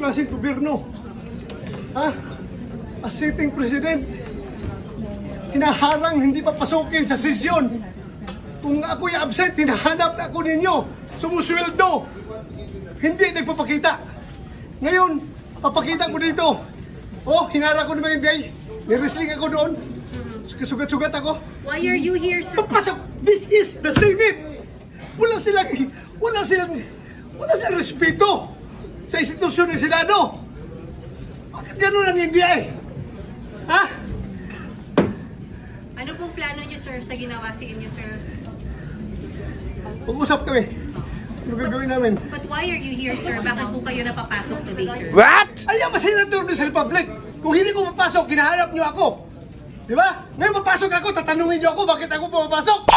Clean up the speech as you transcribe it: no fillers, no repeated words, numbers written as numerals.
klaseng gobyerno? Ha? As sitting president, hinaharang hindi papasukin sa sesyon. Kung ako'y absent, hinahanap na ako ninyo. Sumusweldo. Hindi nagpapakita. Ngayon, papakita ko dito. Oh, hinarang ko ng mga NBI. Niresling ako doon. Sugat-sugat ako. Why are you here, sir? Papasok! This is the Senate! Wala silang respeto sa institusyon ng Senado. Bakit gano'n ang NBI? Ha? Ano pong plano niyo, sir, sa ginawa sa inyo, sir? Pag-usap kami. Ano gagawin namin? But why are you here, sir? Bakit po kayo napapasok today, sir? What? Ayaw ba senador ng Republic? Kung hindi ko mapasok, kinahanap niyo ako. Di ba? Ngayon papasok ako, tatanungin niyo ako bakit ako pumapasok.